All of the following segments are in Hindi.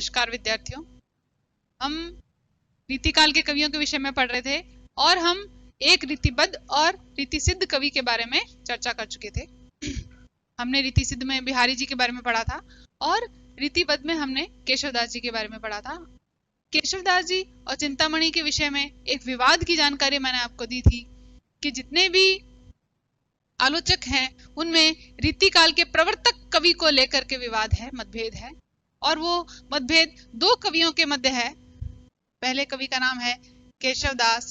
नमस्कार विद्यार्थियों, हम रीतिकाल के कवियों के विषय में पढ़ रहे थे और हम एक रीतिबद्ध और रीतिसिद्ध कवि के बारे में चर्चा कर चुके थे। हमने रीतिसिद्ध में बिहारी जी के बारे में पढ़ा था और रीतिबद्ध में हमने केशवदास जी के बारे में पढ़ा था। केशवदास जी और चिंतामणि के विषय में एक विवाद की जानकारी मैंने आपको दी थी कि जितने भी आलोचक हैं उनमें रीतिकाल के प्रवर्तक कवि को लेकर के विवाद है, मतभेद है, और वो मतभेद दो कवियों के मध्य है। पहले कवि का नाम है केशवदास,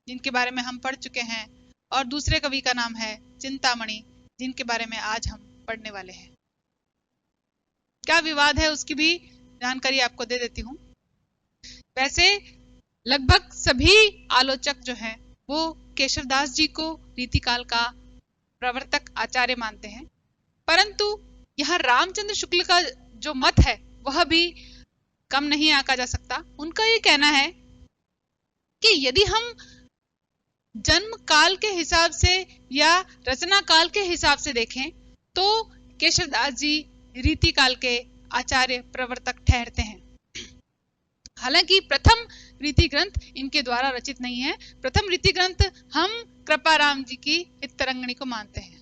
जिनके बारे में हम पढ़ चुके हैं, और दूसरे कवि का नाम है चिंतामणि, जिनके बारे में आज हम पढ़ने वाले हैं। क्या विवाद है उसकी भी जानकारी आपको दे देती हूँ। वैसे लगभग सभी आलोचक जो हैं वो केशवदास जी को रीतिकाल का प्रवर्तक आचार्य मानते हैं, परंतु यहाँ रामचंद्र शुक्ल का जो मत है वह भी कम नहीं आंका जा सकता। उनका ये कहना है कि यदि हम जन्म काल के हिसाब से या रचना काल के हिसाब से देखें तो केशवदास जी रीतिकाल के आचार्य प्रवर्तक ठहरते हैं। हालांकि प्रथम रीति ग्रंथ इनके द्वारा रचित नहीं है। प्रथम रीति ग्रंथ हम कृपाराम जी की हितरंगिणी को मानते हैं।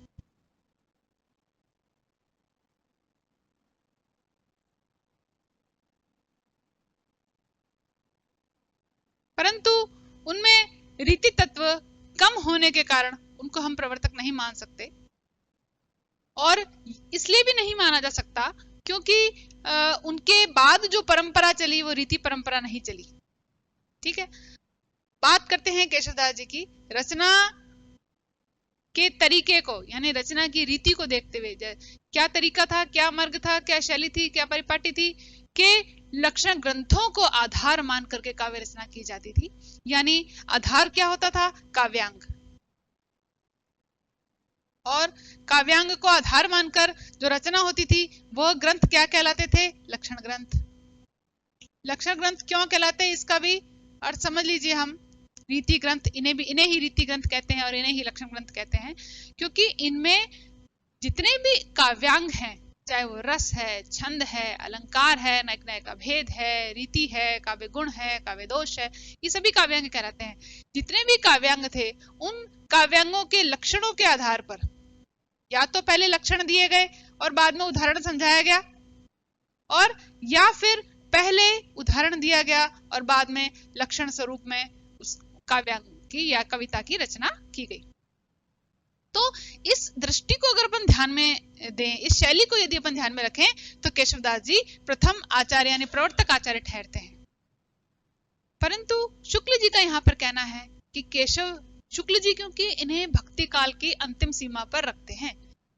परंतु उनमें रीति तत्व कम होने के कारण उनको हम प्रवर्तक नहीं मान सकते, और इसलिए भी नहीं माना जा सकता क्योंकि उनके बाद जो परंपरा चली वो रीति परंपरा नहीं चली। ठीक है, बात करते हैं केशवदास जी की रचना के तरीके को, यानी रचना की रीति को देखते हुए क्या तरीका था, क्या मार्ग था, क्या शैली थी, क्या परिपाटी थी, के लक्षण ग्रंथों को आधार मान करके काव्य रचना की जाती थी। यानी आधार क्या होता था? काव्यांग, और काव्यांग को आधार मानकर जो रचना होती थी वह ग्रंथ क्या कहलाते थे? लक्षण ग्रंथ। लक्षण ग्रंथ क्यों कहलाते? इसका भी अर्थ समझ लीजिए। हम रीति ग्रंथ इन्हें ही रीति ग्रंथ कहते हैं और इन्हें ही लक्षण ग्रंथ कहते हैं, क्योंकि इनमें जितने भी काव्यांग हैं, चाहे वो रस है, छंद है, अलंकार है, नैक नैक अभेद है, रीति है, काव्य गुण है, काव्य दोष है, ये सभी काव्यांग कहलाते हैं। जितने भी काव्यांग थे उन काव्यांगों के लक्षणों के आधार पर या तो पहले लक्षण दिए गए और बाद में उदाहरण समझाया गया, और या फिर पहले उदाहरण दिया गया और बाद में लक्षण स्वरूप में उस काव्यांग की या कविता की रचना की गई। तो इस दृष्टि को अगर अपन ध्यान में दें, इस शैली को यदि अपन ध्यान में रखें, तो केशवदास जी प्रथम आचार्य यानी प्रवर्तक आचार्य ठहरते हैं। परंतु शुक्ल जी का यहाँ पर कहना है कि शुक्ल जी क्योंकि इन्हें भक्ति काल की अंतिम सीमा पर रखते हैं,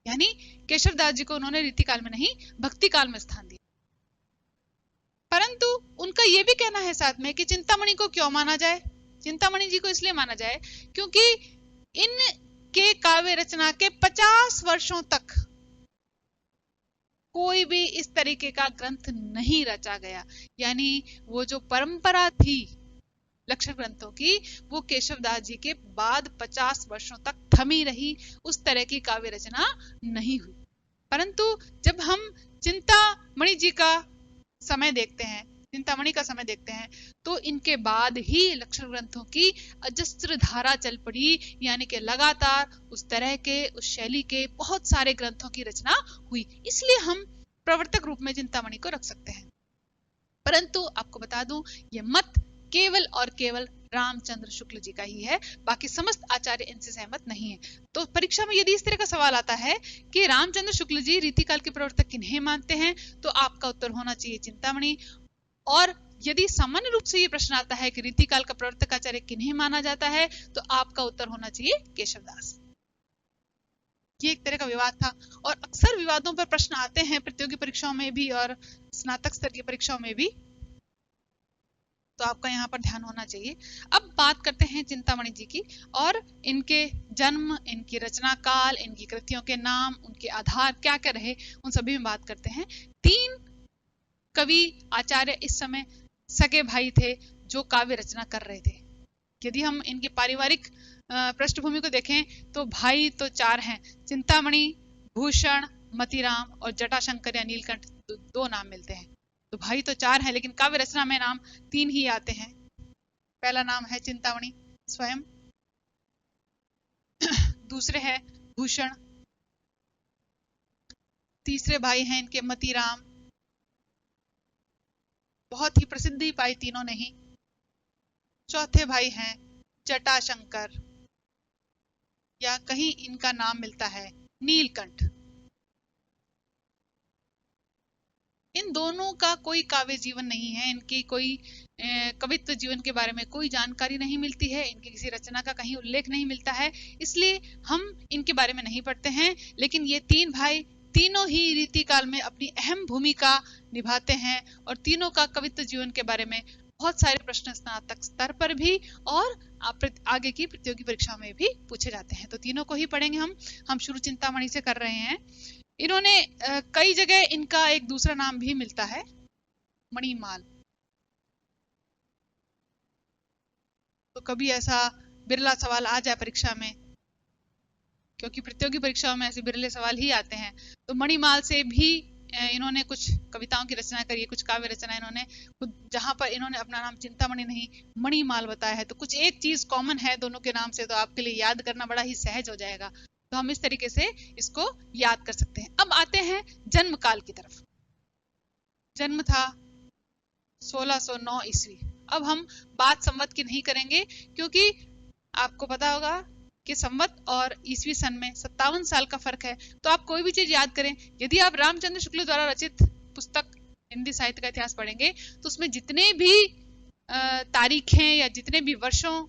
यानी केशवदास जी को उन्होंने रीतिकाल में नहीं भक्ति काल में स्थान दिया। परंतु उनका यह भी कहना है साथ में कि चिंतामणि को क्यों माना जाए? चिंतामणि जी को इसलिए माना जाए क्योंकि इनके काव्य रचना के 50 वर्षों तक कोई भी इस तरीके का ग्रंथ नहीं रचा गया। यानी वो जो परंपरा थी लक्षण ग्रंथों की, वो केशवदास जी के बाद 50 वर्षों तक थमी रही, उस तरह की काव्य रचना नहीं हुई। परंतु जब हम चिंतामणि जी का समय देखते हैं, चिंतामणि का समय देखते हैं, तो इनके बाद ही लक्षण ग्रंथों की अजस्त्र धारा चल पड़ी, यानी कि लगातार उस तरह के, उस शैली के बहुत सारे ग्रंथों की रचना हुई। इसलिए हम प्रवर्तक रूप में चिंतामणि को रख सकते हैं। परंतु आपको बता दूं, यह मत केवल और केवल रामचंद्र शुक्ल जी का ही है, बाकी समस्त आचार्य इनसे सहमत नहीं है। तो परीक्षा में यदि इस तरह का सवाल आता है कि रामचंद्र शुक्ल जी रीतिकाल के प्रवर्तक किन्हें मानते हैं, तो आपका उत्तर होना चाहिए चिंतामणि। और यदि सामान्य रूप से ये प्रश्न आता है कि रीतिकाल का प्रवर्तक आचार्य किन्हें माना जाता है, तो आपका उत्तर होना चाहिए केशवदास। ये एक तरह का विवाद था, और अक्सर विवादों पर प्रश्न आते हैं प्रतियोगी परीक्षाओं में भी और स्नातक स्तर की परीक्षाओं में भी, तो आपका यहाँ पर ध्यान होना चाहिए। अब बात करते हैं चिंतामणि जी की, और इनके जन्म, इनकी रचना काल, इनकी कृतियों के नाम, उनके आधार क्या क्या रहे, उन सभी में बात करते हैं। 3 कवि आचार्य इस समय सगे भाई थे जो काव्य रचना कर रहे थे। यदि हम इनकी पारिवारिक पृष्ठभूमि को देखें तो भाई तो 4 हैं, चिंतामणि, भूषण, मतीराम और जटाशंकर या नीलकंठ, 2 नाम मिलते हैं। तो भाई तो 4 हैं, लेकिन काव्य रचना में नाम 3 ही आते हैं। पहला नाम है चिंतामणि स्वयं, दूसरे है भूषण, तीसरे भाई हैं इनके मतीराम, बहुत ही प्रसिद्धि पाई तीनों ने ही। चौथे भाई हैं जटाशंकर, या कहीं इनका नाम मिलता है नीलकंठ। इन दोनों का कोई काव्य जीवन नहीं है, इनकी कोई कवित्व जीवन के बारे में कोई जानकारी नहीं मिलती है, इनकी किसी रचना का कहीं उल्लेख नहीं मिलता है, इसलिए हम इनके बारे में नहीं पढ़ते हैं। लेकिन ये 3 भाई तीनों ही रीतिकाल में अपनी अहम भूमिका निभाते हैं, और तीनों का कवित्व जीवन के बारे में बहुत सारे प्रश्न स्नातक स्तर पर भी और आगे की प्रतियोगी परीक्षाओं में भी पूछे जाते हैं। तो तीनों को ही पढ़ेंगे हम शुरू चिंतामणि से कर रहे हैं। इन्होंने कई जगह इनका एक दूसरा नाम भी मिलता है, मणिमाल। तो कभी ऐसा बिरला सवाल आ जाए परीक्षा में, क्योंकि प्रतियोगी परीक्षाओं में ऐसे बिरले सवाल ही आते हैं, तो मणिमाल से भी इन्होंने कुछ कविताओं की रचना करी है, कुछ काव्य रचना इन्होंने खुद, जहां पर इन्होंने अपना नाम चिंतामणि नहीं मणिमाल बताया है। तो कुछ एक चीज कॉमन है दोनों के नाम से, तो आपके लिए याद करना बड़ा ही सहज हो जाएगा। तो हम इस तरीके से इसको याद कर सकते हैं। अब आते हैं जन्म काल की तरफ। जन्म था 1609 ईस्वी। अब हम बात संवत की नहीं करेंगे, क्योंकि आपको पता होगा कि संवत और ईस्वी सन में 57 साल का फर्क है। तो आप कोई भी चीज याद करें, यदि आप रामचंद्र शुक्ल द्वारा रचित पुस्तक हिंदी साहित्य का इतिहास पढ़ेंगे, तो उसमें जितने भी तारीखें या जितने भी वर्षों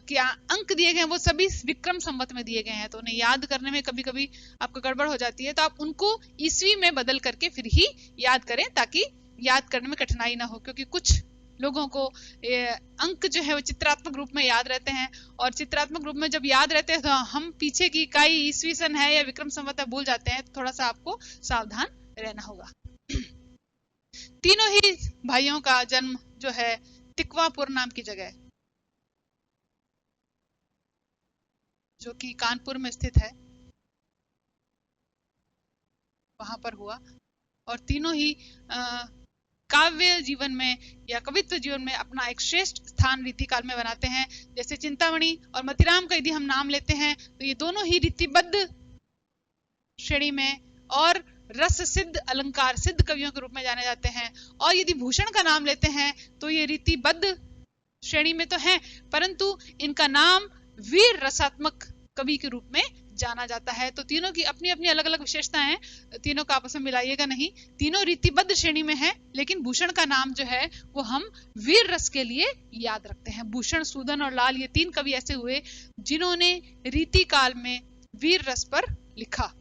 के अंक दिए गए हैं, वो सभी विक्रम संवत में दिए गए हैं। तो उन्हें याद करने में कभी कभी आपको गड़बड़ हो जाती है, तो आप उनको ईस्वी में बदल करके फिर ही याद करें, ताकि याद करने में कठिनाई ना हो। क्योंकि कुछ लोगों को अंक जो है वो चित्रात्मक रूप में याद रहते हैं, और चित्रात्मक रूप में जब याद रहते हैं तो हम पीछे की इकाई ईस्वी सन है या विक्रम संवत है भूल जाते हैं। तो थोड़ा सा आपको सावधान रहना होगा। तीनों ही भाइयों का जन्म जो है तिकवापुर नाम की जगह, जो कि कानपुर में स्थित है, वहां पर हुआ। और तीनों ही काव्य जीवन में या कवित्व जीवन में अपना एक श्रेष्ठ स्थान रीतिकाल में बनाते हैं। जैसे चिंतामणि और मतीराम का यदि हम नाम लेते हैं, तो ये दोनों ही रीतिबद्ध श्रेणी में और रस सिद्ध अलंकार सिद्ध कवियों के रूप में जाने जाते हैं। और यदि भूषण का नाम लेते हैं, तो ये रीतिबद्ध श्रेणी में तो हैं, परंतु इनका नाम वीर रसात्मक कवि के रूप में जाना जाता है। तो तीनों की अपनी अपनी अलग अलग विशेषताएं हैं, तीनों का आपस में मिलाइएगा नहीं। तीनों रीतिबद्ध श्रेणी में है, लेकिन भूषण का नाम जो है वो हम वीर रस के लिए याद रखते हैं। भूषण, सूदन और लाल, ये 3 कवि ऐसे हुए जिन्होंने रीति काल में वीर रस पर लिखा।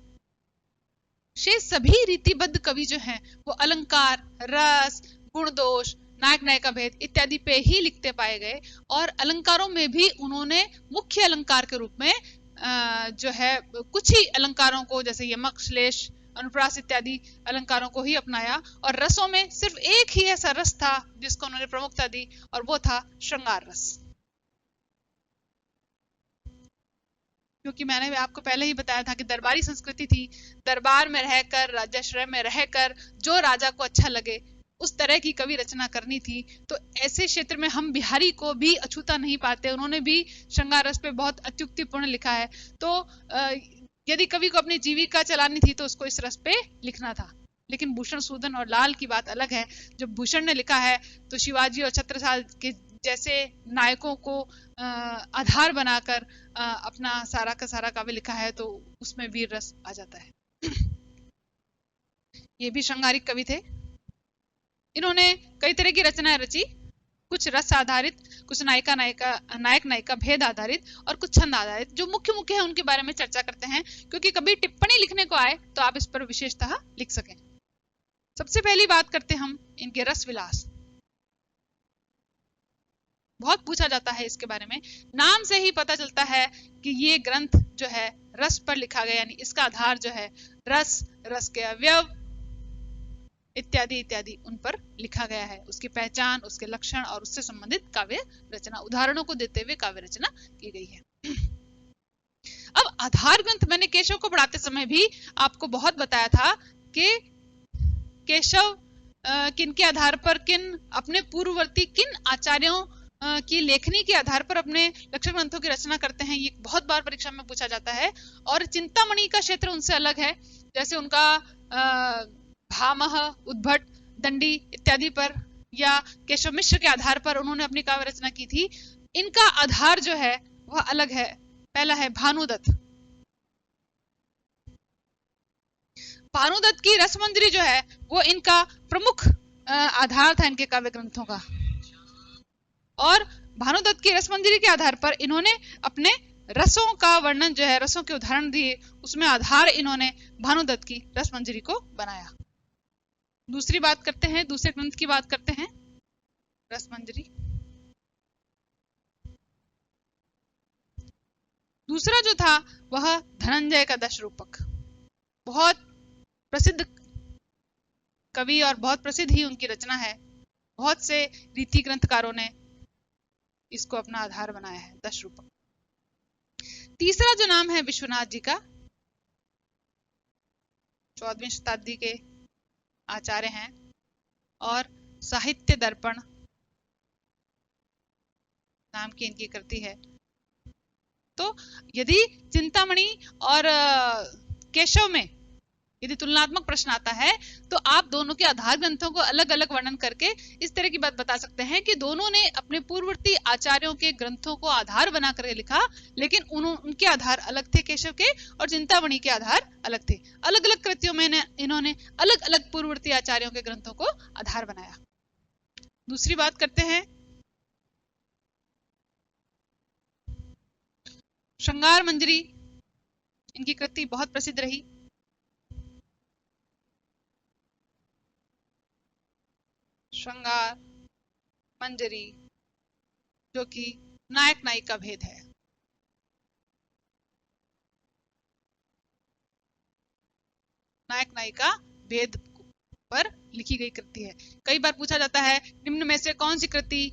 शेष सभी रीतिबद्ध कवि जो हैं वो अलंकार, रस, गुण दोष, नायक नायिका भेद इत्यादि पे ही लिखते पाए गए। और अलंकारों में भी उन्होंने मुख्य अलंकार के रूप में जो है कुछ ही अलंकारों को, जैसे यमक, श्लेष, अनुप्रास इत्यादि अलंकारों को ही अपनाया। और रसों में सिर्फ एक ही ऐसा रस था जिसको उन्होंने प्रमुखता दी, और वो था श्रृंगार रस। क्योंकि मैंने आपको पहले ही बताया था कि दरबारी संस्कृति थी, दरबार में रहकर, राजाश्रय में रहकर जो राजा को अच्छा लगे उस तरह की कवि रचना करनी थी। तो ऐसे क्षेत्र में हम बिहारी को भी अछूता नहीं पाते, उन्होंने भी श्रृंगार रस पे बहुत अत्युक्तिपूर्ण लिखा है। तो यदि कवि को अपनी जीविका चलानी थी तो उसको इस रस पे लिखना था। लेकिन भूषण, सूदन और लाल की बात अलग है। जब भूषण ने लिखा है तो शिवाजी और छत्रसाल के जैसे नायकों को आधार बनाकर अपना सारा का सारा काव्य लिखा है, तो उसमें वीर रस आ जाता है। ये भी श्रृंगारिक कवि थे। इन्होंने कई तरह की रचनाएं रची, कुछ रस आधारित, कुछ नायक नायिका भेद आधारित, और कुछ छंद आधारित। जो मुख्य मुख्य है उनके बारे में चर्चा करते हैं, क्योंकि कभी टिप्पणी लिखने को आए तो आप इस पर विशेषतः लिख सकें। सबसे पहली बात करते हम इनके रस विलास। बहुत पूछा जाता है इसके बारे में। नाम से ही पता चलता है कि ये ग्रंथ जो है रस पर लिखा गया, यानी इसका आधार जो है रस, रस के अवयव इत्यादि इत्यादि उन पर लिखा गया है। उसकी पहचान, उसके लक्षण और उससे संबंधित काव्य रचना, उदाहरणों को देते हुए काव्य रचना की गई है। अब आधार ग्रंथ, मैंने केशव को पढ़ाते समय भी आपको बहुत बताया था कि केशव किन के आधार पर, किन अपने पूर्ववर्ती किन आचार्यों की लेखनी के आधार पर अपने लक्षण ग्रंथों की रचना करते हैं, ये बहुत बार परीक्षा में पूछा जाता है। और चिंतामणि का क्षेत्र उनसे अलग है, जैसे उनका भामह, उद्भट, दंडी इत्यादि पर, या केशव मिश्र के आधार पर उन्होंने अपनी काव्य रचना की थी। इनका आधार जो है वह अलग है। पहला है भानुदत्त। भानुदत्त की रसमंजरी जो है वो इनका प्रमुख आधार था इनके काव्य ग्रंथों का। और भानुदत्त की रसमंजरी के आधार पर इन्होंने अपने रसों का वर्णन जो है, रसों के उदाहरण दिए, उसमें आधार इन्होंने भानुदत्त की रसमंजरी को बनाया। दूसरी बात करते हैं, दूसरे ग्रंथ की बात करते हैं, रसमंजरी। दूसरा जो था वह धनंजय का दश रूपक। बहुत प्रसिद्ध कवि और बहुत प्रसिद्ध ही उनकी रचना है। बहुत से रीति ग्रंथकारों ने इसको अपना आधार बनाया है, दश रूपक। तीसरा जो नाम है विश्वनाथ जी का, 14वीं शताब्दी के आचार्य हैं और साहित्य दर्पण नाम की इनकी कृति है। तो यदि चिंतामणि और केशव में यदि तुलनात्मक प्रश्न आता है तो आप दोनों के आधार ग्रंथों को अलग अलग वर्णन करके इस तरह की बात बता सकते हैं कि दोनों ने अपने पूर्ववर्ती आचार्यों के ग्रंथों को आधार बना कर लिखा, लेकिन उनके आधार अलग थे केशव के, और चिंतामणि के आधार अलग थे। अलग अलग कृतियों में इन्होंने अलग अलग पूर्ववर्ती आचार्यों के ग्रंथों को आधार बनाया। दूसरी बात करते हैं, श्रृंगार मंजरी इनकी कृति बहुत प्रसिद्ध रही। श्रृंगार मंजरी जो कि नायक नायिका का भेद है। नायक नायिका भेद पर लिखी गई कृति है। कई बार पूछा जाता है निम्न में से कौन सी कृति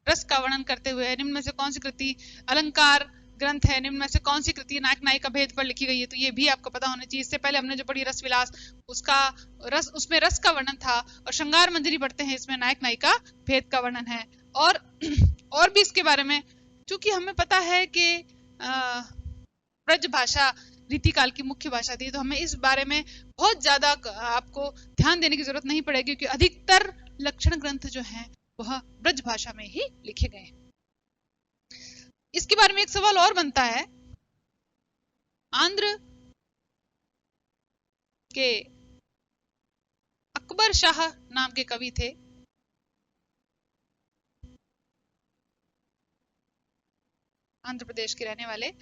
रस का वर्णन करते हुए, निम्न में से कौन सी कृति अलंकार ग्रंथ है, निम्न में से कौन सी कृति नायक नायिका भेद पर लिखी गई है। तो ये भी आपको पता होना चाहिए। इससे पहले हमने जो पढ़ी रस विलास, उसका रस, उसमें रस का वर्णन था, और श्रृंगार मंजरी पढ़ते हैं, इसमें नायक नायिका भेद का वर्णन है। और भी इसके बारे में, चूंकि हमें पता है कि ब्रज भाषा रीतिकाल की मुख्य भाषा थी, तो हमें इस बारे में बहुत ज्यादा आपको ध्यान देने की जरूरत नहीं पड़ेगी, क्योंकि अधिकतर लक्षण ग्रंथ जो हैं वह ब्रज भाषा में ही लिखे गए हैं। इसके बारे में एक सवाल और बनता है। आंध्र के अकबर शाह नाम के कवि थे। आंध्र प्रदेश के रहने वाले,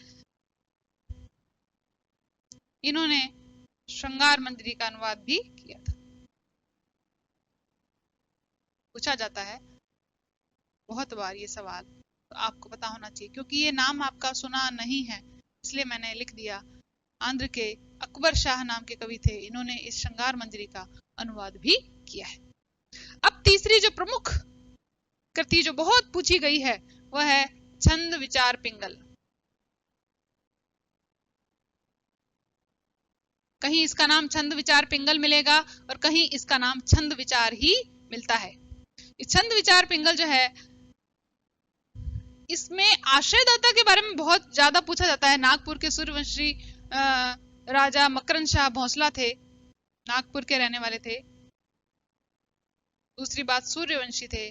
इन्होंने श्रृंगार मंजरी का अनुवाद भी किया था। पूछा जाता है बहुत बार ये सवाल, तो आपको पता होना चाहिए, क्योंकि ये नाम आपका सुना नहीं है इसलिए मैंने लिख दिया। आंध्र के अकबर शाह नाम के कवि थे, इन्होंने इस श्रृंगार मंजरी का अनुवाद भी किया है। अब तीसरी जो प्रमुख कृति जो बहुत पूछी गई है वह है छंद विचार पिंगल। कहीं इसका नाम छंद विचार पिंगल मिलेगा और कहीं इसका नाम छंद विचार ही मिलता है। इस छंद विचार पिंगल जो है, इसमें आश्रयदाता के बारे में बहुत ज्यादा पूछा जाता है। नागपुर के सूर्यवंशी राजा मकरंद शाह भोंसला थे, नागपुर के रहने वाले थे। दूसरी बात सूर्यवंशी थे,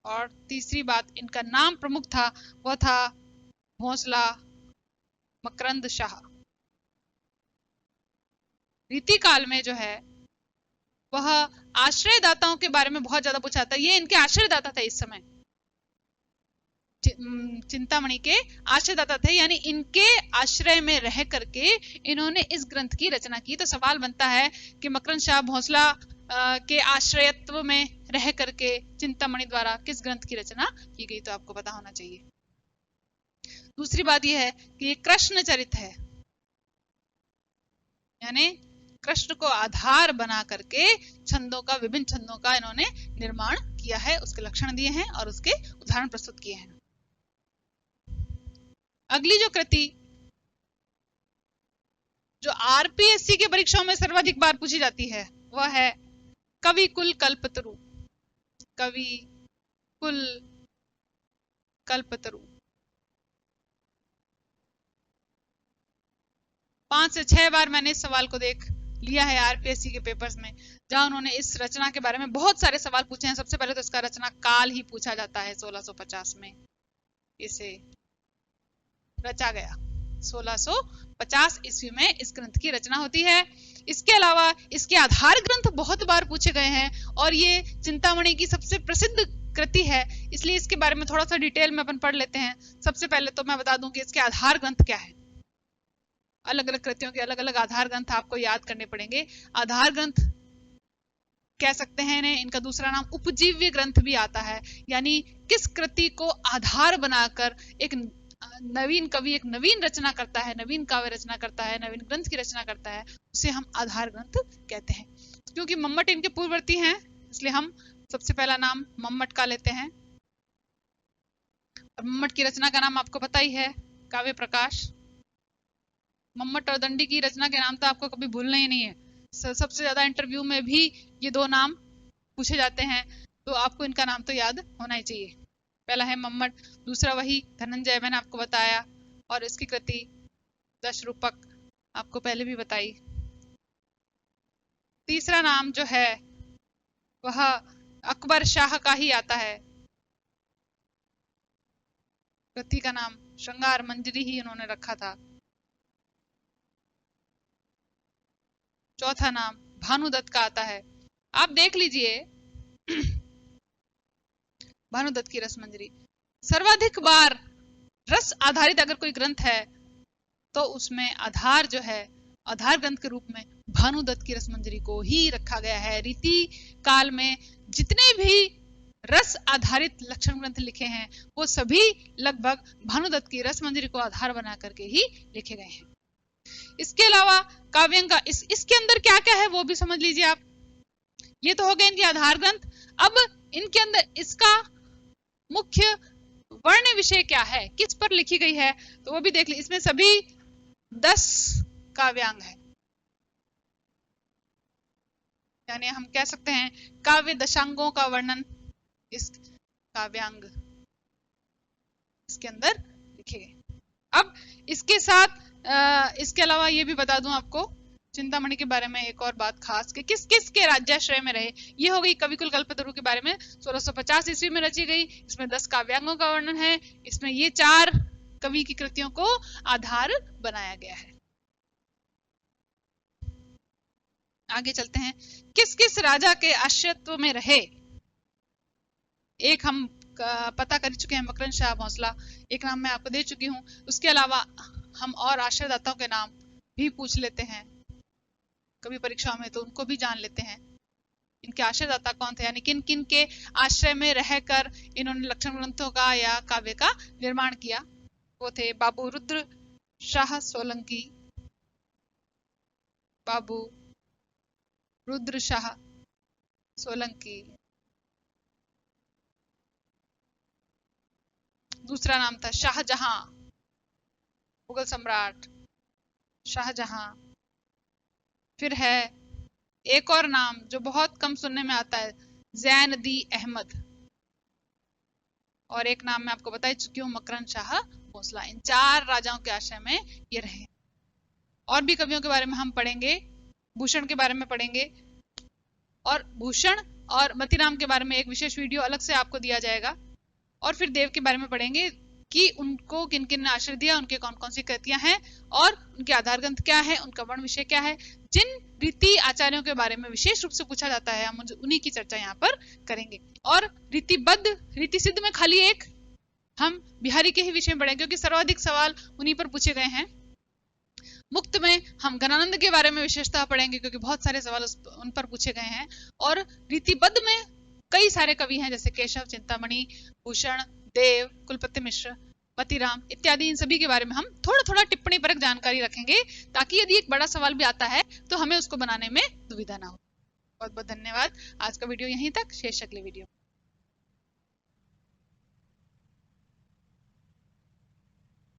और तीसरी बात इनका नाम प्रमुख था, वह था भोंसला मकरंद शाह। रीतिकाल में जो है वह आश्रयदाताओं के बारे में बहुत ज्यादा पूछा जाता है। ये इनके आश्रयदाता थे, इस समय चिंतामणि के आश्रयदाता थे, यानी इनके आश्रय में रह करके इन्होंने इस ग्रंथ की रचना की। तो सवाल बनता है कि मकरंद शाह भोंसला के आश्रयत्व में रह करके चिंतामणि द्वारा किस ग्रंथ की रचना की गई, तो आपको पता होना चाहिए। दूसरी बात यह है कि ये कृष्ण चरित है, यानी कृष्ण को आधार बना करके छंदों का, विभिन्न छंदों का इन्होंने निर्माण किया है, उसके लक्षण दिए हैं और उसके उदाहरण प्रस्तुत किए हैं। अगली जो कृति जो आरपीएससी के परीक्षाओं में सर्वाधिक बार पूछी जाती है वह है कवि कुल कल्पतरु। कवि कुल कल्पतरु। 5 से 6 बार मैंने इस सवाल को देख लिया है आरपीएससी के पेपर्स में, जहां उन्होंने इस रचना के बारे में बहुत सारे सवाल पूछे हैं। सबसे पहले तो इसका रचना काल ही पूछा जाता है। 1650 में इसे रचा गया। 1650 ईस्वी में इस ग्रंथ की रचना होती है। इसके अलावा इसके आधार ग्रंथ बहुत बार पूछे गए हैं और ये चिंतामणि की सबसे प्रसिद्ध कृति है, इसलिए इसके बारे में थोड़ा सा डिटेल में अपन पढ़ लेते हैं। सबसे पहले तो मैं बता दूं कि इसके आधार ग्रंथ क्या है। अलग अलग कृतियों के अलग अलग आधार ग्रंथ आपको याद करने पड़ेंगे। आधार ग्रंथ कह सकते हैं इन्हें, इनका दूसरा नाम उपजीव्य ग्रंथ भी आता है, यानी किस कृति को आधार बनाकर एक नवीन कवि एक नवीन रचना करता है, नवीन काव्य रचना करता है, नवीन ग्रंथ की रचना करता है, उसे हम आधार ग्रंथ कहते हैं। क्योंकि मम्मट इनके पूर्ववर्ती हैं, इसलिए हम सबसे पहला नाम मम्मट का लेते हैं। और मम्मट की रचना का नाम आपको पता ही है, काव्य प्रकाश। मम्मट और दंडी की रचना के नाम तो आपको कभी भूलना ही नहीं है। सबसे ज्यादा इंटरव्यू में भी ये दो नाम पूछे जाते हैं, तो आपको इनका नाम तो याद होना ही चाहिए। पहला है मम्मट, दूसरा वही धनंजय मैंने आपको बताया, और इसकी कृति दश रूपक आपको पहले भी बताई। तीसरा नाम जो है वह अकबर शाह का ही आता है। कृति का नाम श्रृंगार मंजरी ही उन्होंने रखा था। चौथा नाम भानुदत्त का आता है। आप देख लीजिए भानुदत्त की रस मंजरी। सर्वाधिक बार रस आधारित अगर कोई ग्रंथ है तो उसमें आधार जो है, आधार ग्रंथ के रूप में भानुदत्त की रस मंजरी को ही रखा गया है। रीति काल में जितने भी रस आधारित लक्षण ग्रंथ लिखे हैं वो सभी लगभग भानुदत्त की रस मंजरी को आधार बना करके ही लिखे गए हैं। इसके अलावा काव्यांग का इसके अंदर क्या क्या है वो भी समझ लीजिए आप। ये तो हो गए इनके आधार ग्रंथ। अब इनके अंदर इसका मुख्य वर्ण विषय क्या है, किस पर लिखी गई है, तो वो भी देख ली। इसमें सभी 10 काव्यांग है, यानी हम कह सकते हैं काव्य दशांगों का वर्णन इस काव्यांग इसके अंदर लिखे गए। अब इसके साथ इसके अलावा ये भी बता दूं आपको चिंतामणि के बारे में एक और बात खास कि किस किस के राज्याश्रय में रहे। ये हो गई कविकुल कल्पतरु के बारे में, 1650 ईस्वी में रची गई। इसमें 10 काव्यांगों का वर्णन है। इसमें ये 4 कवि की कृतियों को आधार बनाया गया है। आगे चलते हैं, किस किस राजा के आश्रयत्व में रहे। एक हम पता कर चुके हैं, मकरंद शाह भोंसला, एक नाम मैं आपको दे चुकी हूं। उसके अलावा हम और आश्रयदाताओं के नाम भी पूछ लेते हैं कभी परीक्षाओं में, तो उनको भी जान लेते हैं। इनके आश्रयदाता कौन थे, यानी किन किन के आश्रय में रहकर इन्होंने लक्षण ग्रंथों का या काव्य का निर्माण किया। वो थे बाबू रुद्र शाह सोलंकी, बाबू रुद्र शाह सोलंकी। दूसरा नाम था शाहजहां, मुगल सम्राट शाहजहां। फिर है एक और नाम जो बहुत कम सुनने में आता है, ज़ैन-दी अहमद। और एक नाम मैं आपको बता चुकी हूँ, मकरंद शाह भोंसला। इन 4 राजाओं के आश्रय में ये रहे। और भी कवियों के बारे में हम पढ़ेंगे, भूषण के बारे में पढ़ेंगे, और भूषण और मतीराम के बारे में एक विशेष वीडियो अलग से आपको दिया जाएगा। और फिर देव के बारे में पढ़ेंगे कि उनको किन किन ने आश्रय दिया, उनके कौन कौन सी कृतियां हैं, और उनके आधार ग्रंथ क्या है, उनका वर्ण विषय क्या है। जिन रीति आचार्यों के बारे में विशेष रूप से पूछा जाता है, हम उन्हीं की चर्चा यहाँ पर करेंगे। और रीतिबद्ध रीति सिद्ध में खाली एक हम बिहारी के ही विषय में पढ़ेंगे, क्योंकि सर्वाधिक सवाल उन्हीं पर पूछे गए हैं। मुक्त में हम गणानंद के बारे में विशेषता पढ़ेंगे, क्योंकि बहुत सारे सवाल उन पर पूछे गए हैं। और रीतिबद्ध में कई सारे कवि हैं, जैसे केशव, चिंतामणि, भूषण, देव, कुलपति मिश्र, मतीराम इत्यादि। इन सभी के बारे में हम थोड़ा थोड़ा टिप्पणी परक जानकारी रखेंगे, ताकि यदि एक बड़ा सवाल भी आता है तो हमें उसको बनाने में दुविधा ना हो। बहुत बहुत धन्यवाद। आज का वीडियो यहीं तक, शेष अगले वीडियो।